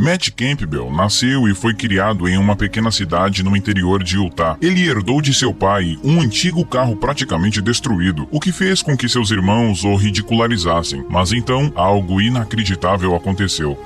Matt Campbell nasceu e foi criado em uma pequena cidade no interior de Utah. Ele herdou de seu pai um antigo carro praticamente destruído, o que fez com que seus irmãos o ridicularizassem. Mas então, algo inacreditável aconteceu.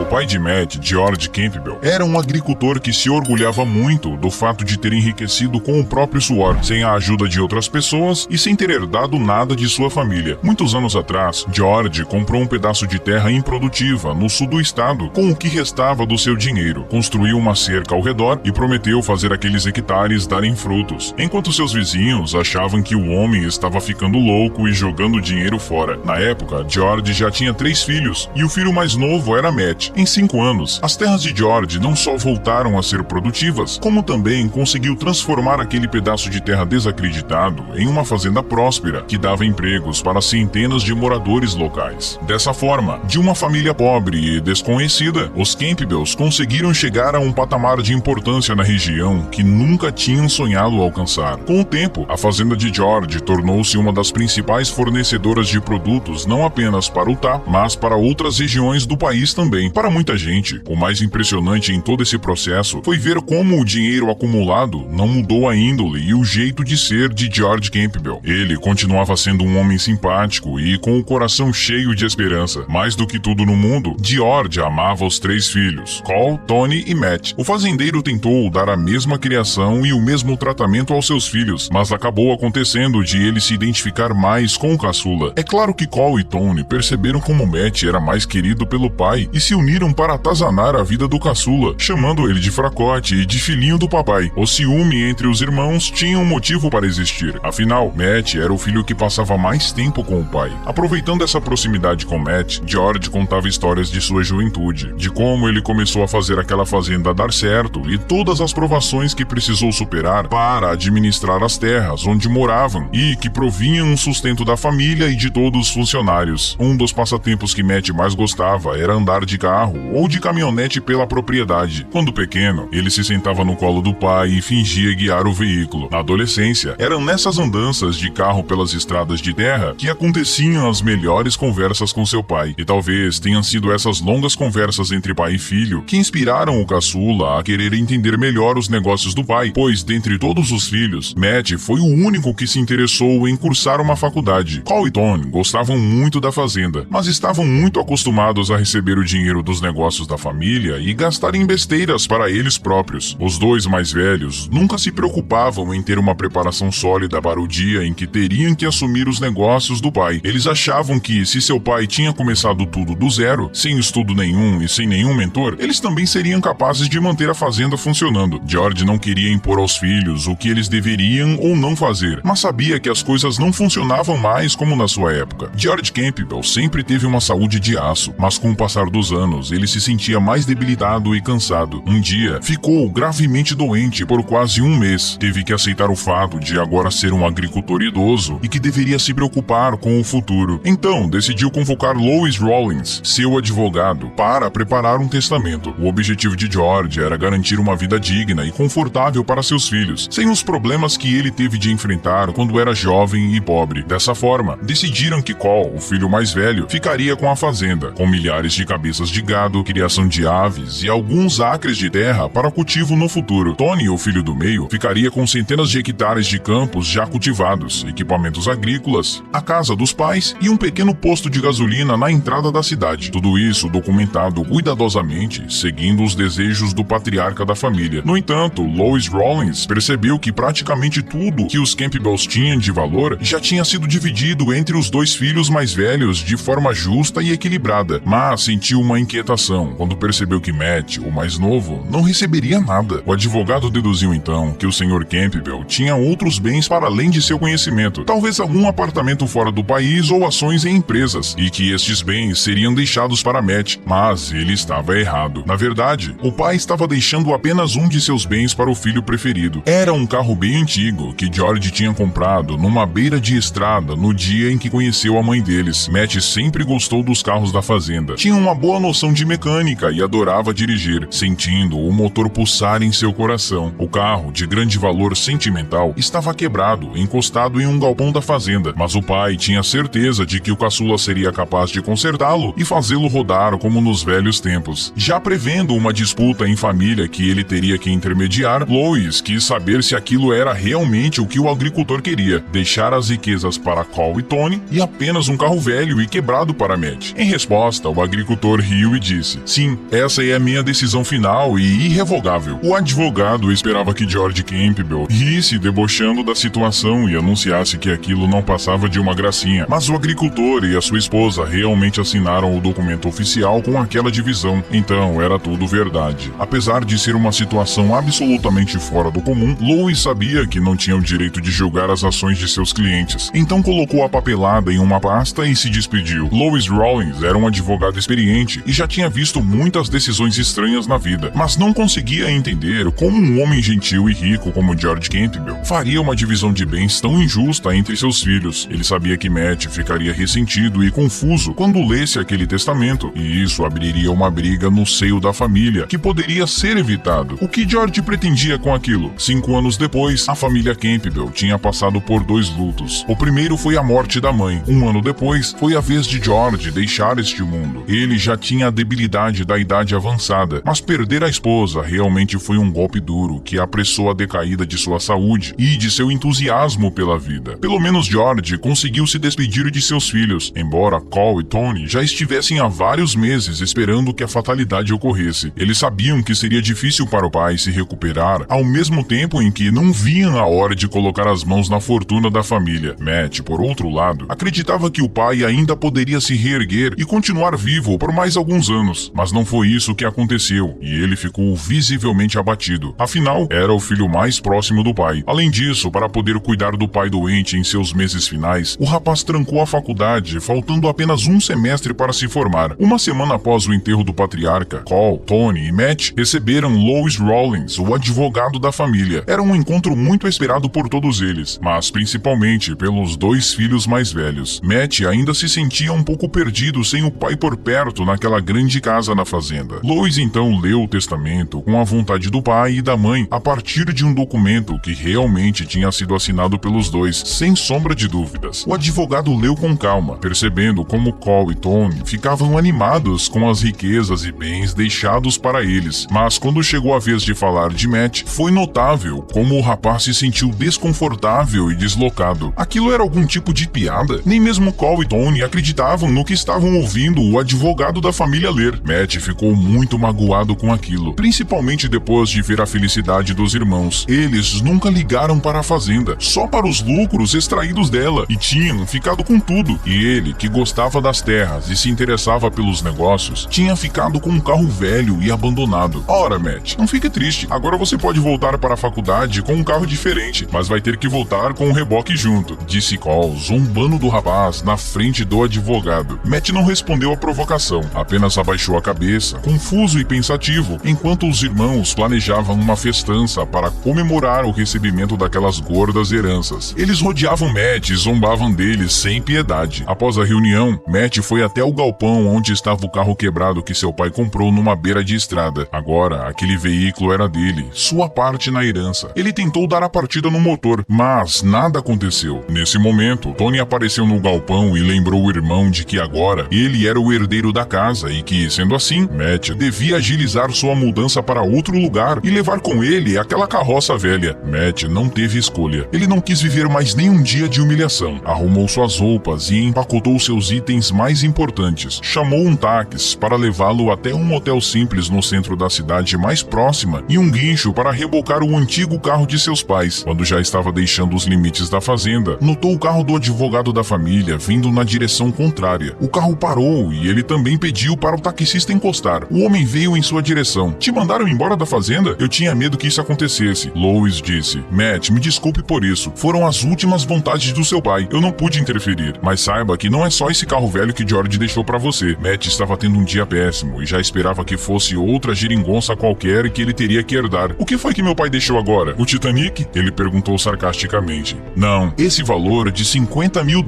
O pai de Matt, George Campbell, era um agricultor que se orgulhava muito do fato de ter enriquecido com o próprio suor, sem a ajuda de outras pessoas e sem ter herdado nada de sua família. Muitos anos atrás, George comprou um pedaço de terra improdutiva no sul do estado com o que restava do seu dinheiro, construiu uma cerca ao redor e prometeu fazer aqueles hectares darem frutos, enquanto seus vizinhos achavam que o homem estava ficando louco e jogando dinheiro fora. Na época, George já tinha 3 filhos e o filho mais novo era Matt. Em 5 anos, as terras de George não só voltaram a ser produtivas, como também conseguiu transformar aquele pedaço de terra desacreditado em uma fazenda próspera que dava empregos para centenas de moradores locais. Dessa forma, de uma família pobre e desconhecida, os Campbells conseguiram chegar a um patamar de importância na região que nunca tinham sonhado alcançar. Com o tempo, a fazenda de George tornou-se uma das principais fornecedoras de produtos não apenas para Utah, mas para outras regiões do país também. Para muita gente, o mais impressionante em todo esse processo foi ver como o dinheiro acumulado não mudou a índole e o jeito de ser de George Campbell. Ele continuava sendo um homem simpático e com o coração cheio de esperança. Mais do que tudo no mundo, George amava os 3 filhos, Cole, Tony e Matt. O fazendeiro tentou dar a mesma criação e o mesmo tratamento aos seus filhos, mas acabou acontecendo de ele se identificar mais com o caçula. É claro que Cole e Tony perceberam como Matt era mais querido pelo pai e se uniram para atazanar a vida do caçula, chamando ele de fracote e de filhinho do papai. O ciúme entre os irmãos tinha um motivo para existir. Afinal, Matt era o filho que passava mais tempo com o pai. Aproveitando essa proximidade com Matt, George contava histórias de sua juventude, de como ele começou a fazer aquela fazenda dar certo e todas as provações que precisou superar para administrar as terras onde moravam e que provinham o sustento da família e de todos os funcionários. Um dos passatempos que Matt mais gostava era andar de carro ou de caminhonete pela propriedade. Quando pequeno, ele se sentava no colo do pai e fingia guiar o veículo. Na adolescência, eram nessas andanças de carro pelas estradas de terra que aconteciam as melhores conversas com seu pai. E talvez tenham sido essas longas conversas entre pai e filho que inspiraram o caçula a querer entender melhor os negócios do pai, pois dentre todos os filhos, Matt foi o único que se interessou em cursar uma faculdade. Cole e Tony gostavam muito da fazenda, mas estavam muito acostumados a receber o dinheiro dos negócios da família e gastar em besteiras para eles próprios. Os 2 mais velhos nunca se preocupavam em ter uma preparação sólida para o dia em que teriam que assumir os negócios do pai. Eles achavam que, se seu pai tinha começado tudo do zero, sem estudo nenhum e sem nenhum mentor, eles também seriam capazes de manter a fazenda funcionando. George não queria impor aos filhos o que eles deveriam ou não fazer, mas sabia que as coisas não funcionavam mais como na sua época. George Campbell sempre teve uma saúde de aço, mas com o passar dos anos, ele se sentia mais debilitado e cansado. Um dia, ficou gravemente doente por quase 1 mês. Teve que aceitar o fato de agora ser um agricultor idoso e que deveria se preocupar com o futuro. Então, decidiu convocar Lois Rawlins, seu advogado, para preparar um testamento. O objetivo de George era garantir uma vida digna e confortável para seus filhos, sem os problemas que ele teve de enfrentar quando era jovem e pobre. Dessa forma, decidiram que Cole, o filho mais velho, ficaria com a fazenda, com milhares de cabeças de gado, criação de aves e alguns acres de terra para cultivo no futuro. Tony, o filho do meio, ficaria com centenas de hectares de campos já cultivados, equipamentos agrícolas, a casa dos pais e um pequeno posto de gasolina na entrada da cidade. Tudo isso documentado cuidadosamente, seguindo os desejos do patriarca da família. No entanto, Lois Rawlins percebeu que praticamente tudo que os Campbells tinham de valor já tinha sido dividido entre os 2 filhos mais velhos de forma justa e equilibrada, mas sentiu uma inquietação quando percebeu que Matt, o mais novo, não receberia nada. O advogado deduziu então que o Sr. Campbell tinha outros bens para além de seu conhecimento, talvez algum apartamento fora do país ou ações em empresas, e que estes bens seriam deixados para Matt, mas ele estava errado. Na verdade, o pai estava deixando apenas um de seus bens para o filho preferido. Era um carro bem antigo que George tinha comprado numa beira de estrada no dia em que conheceu a mãe deles. Matt sempre gostou dos carros da fazenda, tinha uma boa noção formação de mecânica e adorava dirigir, sentindo o motor pulsar em seu coração. O carro, de grande valor sentimental, estava quebrado, encostado em um galpão da fazenda, mas o pai tinha certeza de que o caçula seria capaz de consertá-lo e fazê-lo rodar como nos velhos tempos. Já prevendo uma disputa em família que ele teria que intermediar, Lois quis saber se aquilo era realmente o que o agricultor queria, deixar as riquezas para Cole e Tony e apenas um carro velho e quebrado para Matt. Em resposta, o agricultor riu e disse: sim, essa é a minha decisão final e irrevogável. O advogado esperava que George Campbell risse debochando da situação e anunciasse que aquilo não passava de uma gracinha, mas o agricultor e a sua esposa realmente assinaram o documento oficial com aquela divisão, então era tudo verdade. Apesar de ser uma situação absolutamente fora do comum, Lois sabia que não tinha o direito de julgar as ações de seus clientes, então colocou a papelada em uma pasta e se despediu. Lois Rawlins era um advogado experiente e já tinha visto muitas decisões estranhas na vida, mas não conseguia entender como um homem gentil e rico como George Campbell faria uma divisão de bens tão injusta entre seus filhos. Ele sabia que Matt ficaria ressentido e confuso quando lesse aquele testamento, e isso abriria uma briga no seio da família, que poderia ser evitado. O que George pretendia com aquilo? 5 anos depois, a família Campbell tinha passado por 2 lutos. O primeiro foi a morte da mãe. 1 ano depois, foi a vez de George deixar este mundo. Ele já tinha a debilidade da idade avançada, mas perder a esposa realmente foi um golpe duro que apressou a decaída de sua saúde e de seu entusiasmo pela vida. Pelo menos George conseguiu se despedir de seus filhos, embora Cole e Tony já estivessem há vários meses esperando que a fatalidade ocorresse. Eles sabiam que seria difícil para o pai se recuperar, ao mesmo tempo em que não viam a hora de colocar as mãos na fortuna da família. Matt, por outro lado, acreditava que o pai ainda poderia se reerguer e continuar vivo por mais alguns anos, mas não foi isso que aconteceu, e ele ficou visivelmente abatido. Afinal, era o filho mais próximo do pai. Além disso, para poder cuidar do pai doente em seus meses finais, o rapaz trancou a faculdade, faltando apenas um semestre para se formar. Uma semana após o enterro do patriarca, Cole, Tony e Matt receberam Lois Rawlins, o advogado da família. Era um encontro muito esperado por todos eles, mas principalmente pelos 2 filhos mais velhos. Matt ainda se sentia um pouco perdido sem o pai por perto naquela grande casa na fazenda. Lois então leu o testamento com a vontade do pai e da mãe a partir de um documento que realmente tinha sido assinado pelos 2, sem sombra de dúvidas. O advogado leu com calma, percebendo como Cole e Tony ficavam animados com as riquezas e bens deixados para eles, mas quando chegou a vez de falar de Matt, foi notável como o rapaz se sentiu desconfortável e deslocado. Aquilo era algum tipo de piada? Nem mesmo Cole e Tony acreditavam no que estavam ouvindo o advogado da família ler. Matt ficou muito magoado com aquilo, principalmente depois de ver a felicidade dos irmãos. Eles nunca ligaram para a fazenda, só para os lucros extraídos dela, e tinham ficado com tudo. E ele, que gostava das terras e se interessava pelos negócios, tinha ficado com um carro velho e abandonado. Ora, Matt, não fique triste. Agora você pode voltar para a faculdade com um carro diferente, mas vai ter que voltar com um reboque junto, disse Cole, zombando do rapaz na frente do advogado. Matt não respondeu à provocação, apenas abaixou a cabeça, confuso e pensativo, enquanto os irmãos planejavam uma festança para comemorar o recebimento daquelas gordas heranças. Eles rodeavam Matt e zombavam dele sem piedade. Após a reunião, Matt foi até o galpão onde estava o carro quebrado que seu pai comprou numa beira de estrada. Agora, aquele veículo era dele, sua parte na herança. Ele tentou dar a partida no motor, mas nada aconteceu. Nesse momento, Tony apareceu no galpão e lembrou o irmão de que agora ele era o herdeiro da casa e que, sendo assim, Matt devia agilizar sua mudança para outro lugar e levar com ele aquela carroça velha. Matt não teve escolha. Ele não quis viver mais nenhum dia de humilhação. Arrumou suas roupas e empacotou seus itens mais importantes. Chamou um táxi para levá-lo até um hotel simples no centro da cidade mais próxima e um guincho para rebocar o antigo carro de seus pais. Quando já estava deixando os limites da fazenda, notou o carro do advogado da família vindo na direção contrária. O carro parou e ele também pediu para o taxista encostar. O homem veio em sua direção. Te mandaram embora da fazenda? Eu tinha medo que isso acontecesse. Lois disse. Matt, me desculpe por isso. Foram as últimas vontades do seu pai. Eu não pude interferir. Mas saiba que não é só esse carro velho que George deixou para você. Matt estava tendo um dia péssimo e já esperava que fosse outra geringonça qualquer que ele teria que herdar. O que foi que meu pai deixou agora? O Titanic? Ele perguntou sarcasticamente. Não, esse valor de $50 mil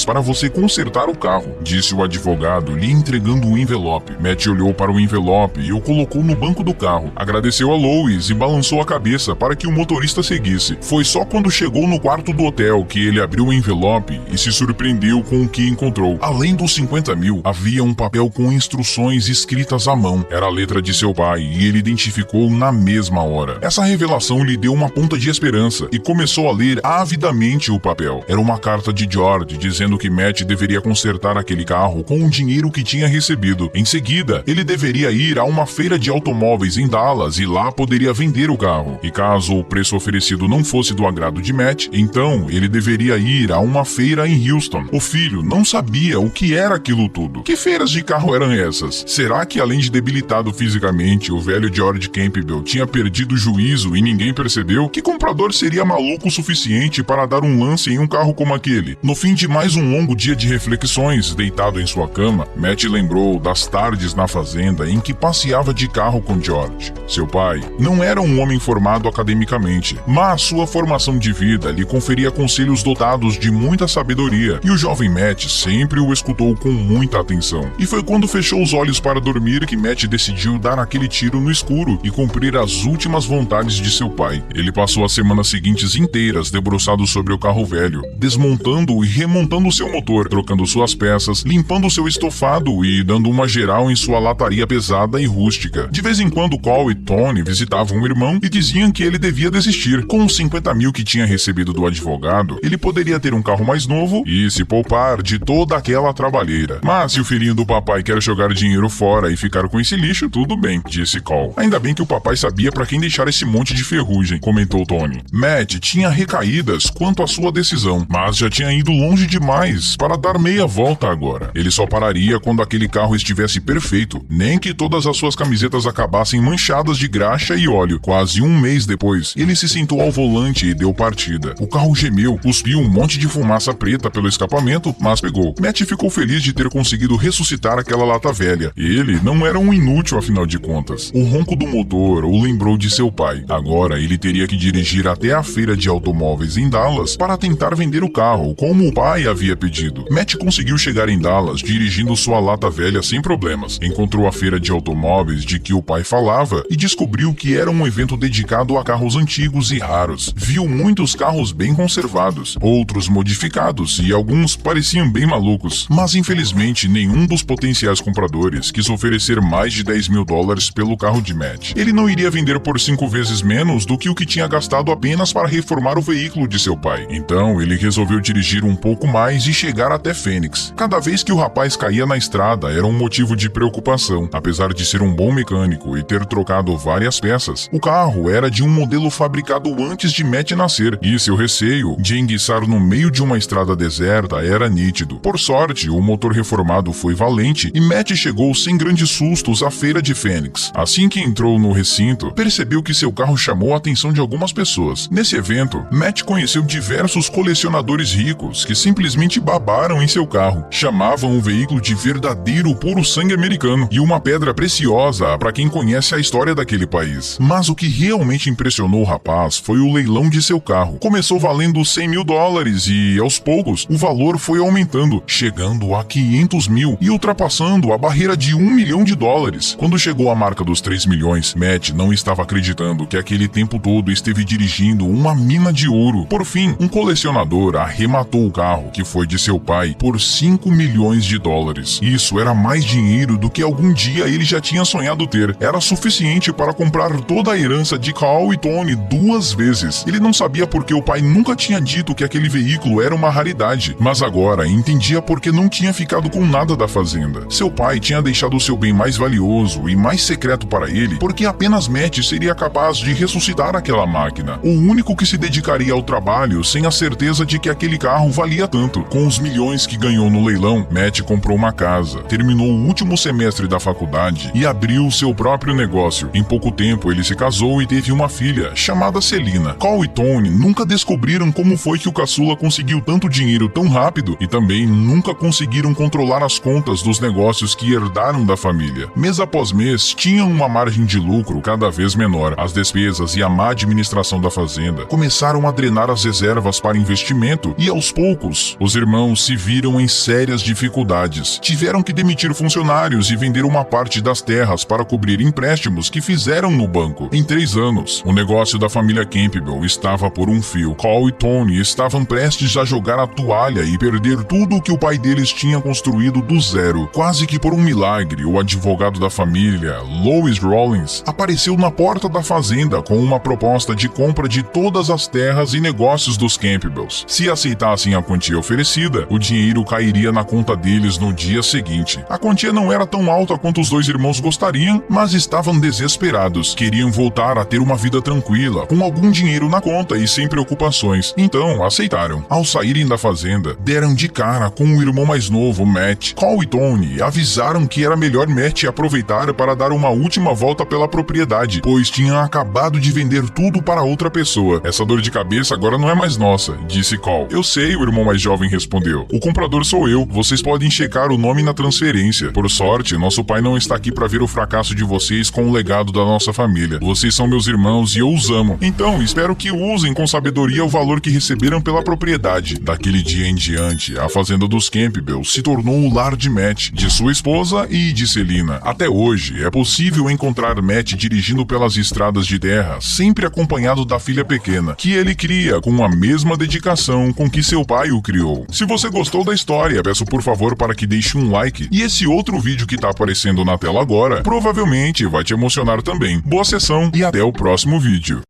para você consertar o carro, disse o advogado, lhe entregando um envelope. envelope. Matt olhou para o envelope e o colocou no banco do carro. Agradeceu a Lois e balançou a cabeça para que o motorista seguisse. Foi só quando chegou no quarto do hotel que ele abriu o envelope e se surpreendeu com o que encontrou. Além dos 50 mil, havia um papel com instruções escritas à mão. Era a letra de seu pai e ele identificou na mesma hora. Essa revelação lhe deu uma ponta de esperança e começou a ler avidamente o papel. Era uma carta de George dizendo que Matt deveria consertar aquele carro com o dinheiro que tinha recebido. Em seguida, ele deveria ir a uma feira de automóveis em Dallas e lá poderia vender o carro. E caso o preço oferecido não fosse do agrado de Matt, então ele deveria ir a uma feira em Houston. O filho não sabia o que era aquilo tudo. Que feiras de carro eram essas? Será que além de debilitado fisicamente, o velho George Campbell tinha perdido o juízo e ninguém percebeu? Que comprador seria maluco o suficiente para dar um lance em um carro como aquele? No fim de mais um longo dia de reflexões, deitado em sua cama, Matt lembrou das tardes na fazenda em que passeava de carro com George. Seu pai não era um homem formado academicamente, mas sua formação de vida lhe conferia conselhos dotados de muita sabedoria, e o jovem Matt sempre o escutou com muita atenção. E foi quando fechou os olhos para dormir que Matt decidiu dar aquele tiro no escuro e cumprir as últimas vontades de seu pai. Ele passou as semanas seguintes inteiras debruçado sobre o carro velho, desmontando e remontando seu motor, trocando suas peças, limpando seu estofado e dando uma geral em sua lataria pesada e rústica. De vez em quando Cole e Tony visitavam o irmão e diziam que ele devia desistir. Com os 50 mil que tinha recebido do advogado, ele poderia ter um carro mais novo e se poupar de toda aquela trabalheira. Mas se o filhinho do papai quer jogar dinheiro fora e ficar com esse lixo, tudo bem, disse Cole. Ainda bem que o papai sabia para quem deixar esse monte de ferrugem, comentou Tony. Matt tinha recaídas quanto à sua decisão, mas já tinha ido longe demais para dar meia volta agora. Ele só pararia quando aquele carro estivesse perfeito, nem que todas as suas camisetas acabassem manchadas de graxa e óleo. Quase um mês depois, ele se sentou ao volante e deu partida. O carro gemeu, cuspiu um monte de fumaça preta pelo escapamento, mas pegou. Matt ficou feliz de ter conseguido ressuscitar aquela lata velha. Ele não era um inútil, afinal de contas. O ronco do motor o lembrou de seu pai. Agora ele teria que dirigir até a feira de automóveis em Dallas para tentar vender o carro, como o pai havia pedido. Matt conseguiu chegar em Dallas dirigindo sua lata velha sem problemas. Encontrou a feira de automóveis de que o pai falava e descobriu que era um evento dedicado a carros antigos e raros. Viu muitos carros bem conservados, outros modificados e alguns pareciam bem malucos. Mas infelizmente nenhum dos potenciais compradores quis oferecer mais de 10 mil dólares pelo carro de Matt. Ele não iria vender por 5 vezes menos do que o que tinha gastado apenas para reformar o veículo de seu pai. Então ele resolveu dirigir um pouco mais e chegar até Phoenix. Cada vez que o rapaz caía na estrada era um motivo de preocupação. Apesar de ser um bom mecânico e ter trocado várias peças, o carro era de um modelo fabricado antes de Matt nascer, e seu receio de enguiçar no meio de uma estrada deserta era nítido. Por sorte, o motor reformado foi valente e Matt chegou sem grandes sustos à feira de Phoenix. Assim que entrou no recinto, percebeu que seu carro chamou a atenção de algumas pessoas. Nesse evento, Matt conheceu diversos colecionadores ricos que simplesmente babaram em seu carro. Chamavam o veículo de verdadeiro puro sangue americano e uma pedra preciosa para quem conhece a história daquele país. Mas o que realmente impressionou o rapaz foi o leilão de seu carro. Começou valendo 100 mil dólares e, aos poucos, o valor foi aumentando, chegando a 500 mil e ultrapassando a barreira de 1 milhão de dólares. Quando chegou à marca dos 3 milhões, Matt não estava acreditando que aquele tempo todo esteve dirigindo uma mina de ouro. Por fim, um colecionador arrematou o carro, que foi de seu pai, por 5 milhões de dólares. Isso era mais dinheiro do que algum dia ele já tinha sonhado ter. Era suficiente para comprar toda a herança de Cole e Tony 2 vezes. Ele não sabia porque o pai nunca tinha dito que aquele veículo era uma raridade, mas agora entendia porque não tinha ficado com nada da fazenda. Seu pai tinha deixado o seu bem mais valioso e mais secreto para ele, porque apenas Matt seria capaz de ressuscitar aquela máquina. O único que se dedicaria ao trabalho sem a certeza de que aquele carro valia tanto. Com os milhões que ganhou no leilão, Matt comprou uma casa, terminou o último semestre da faculdade e abriu seu próprio negócio. Em pouco tempo ele se casou e teve uma filha, chamada Celina. Cole e Tony nunca descobriram como foi que o caçula conseguiu tanto dinheiro tão rápido e também nunca conseguiram controlar as contas dos negócios que herdaram da família. Mês após mês, tinham uma margem de lucro cada vez menor. As despesas e a má administração da fazenda começaram a drenar as reservas para investimento e, aos poucos, os irmãos se viram em sérias dificuldades. Tiveram que demitir funcionários funcionários e vender uma parte das terras para cobrir empréstimos que fizeram no banco. Em 3 anos, o negócio da família Campbell estava por um fio. Cole e Tony estavam prestes a jogar a toalha e perder tudo o que o pai deles tinha construído do zero. Quase que por um milagre, o advogado da família, Lois Rollins, apareceu na porta da fazenda com uma proposta de compra de todas as terras e negócios dos Campbells. Se aceitassem a quantia oferecida, o dinheiro cairia na conta deles no dia seguinte. A quantia não era tão alta quanto os 2 irmãos gostariam, mas estavam desesperados. Queriam voltar a ter uma vida tranquila, com algum dinheiro na conta e sem preocupações. Então, aceitaram. Ao saírem da fazenda, deram de cara com o irmão mais novo, Matt. Cole e Tony avisaram que era melhor Matt aproveitar para dar uma última volta pela propriedade, pois tinham acabado de vender tudo para outra pessoa. Essa dor de cabeça agora não é mais nossa, disse Cole. Eu sei, o irmão mais jovem respondeu. O comprador sou eu. Vocês podem checar o nome na transferência. Por sorte, nosso pai não está aqui para ver o fracasso de vocês com o legado da nossa família. Vocês são meus irmãos e eu os amo. Então, espero que usem com sabedoria o valor que receberam pela propriedade. Daquele dia em diante, a fazenda dos Campbell se tornou o lar de Matt, de sua esposa e de Selina. Até hoje, é possível encontrar Matt dirigindo pelas estradas de terra, sempre acompanhado da filha pequena, que ele cria com a mesma dedicação com que seu pai o criou. Se você gostou da história, peço por favor para que deixe um like, e esse outro vídeo que tá aparecendo na tela agora, provavelmente vai te emocionar também. Boa sessão e até o próximo vídeo.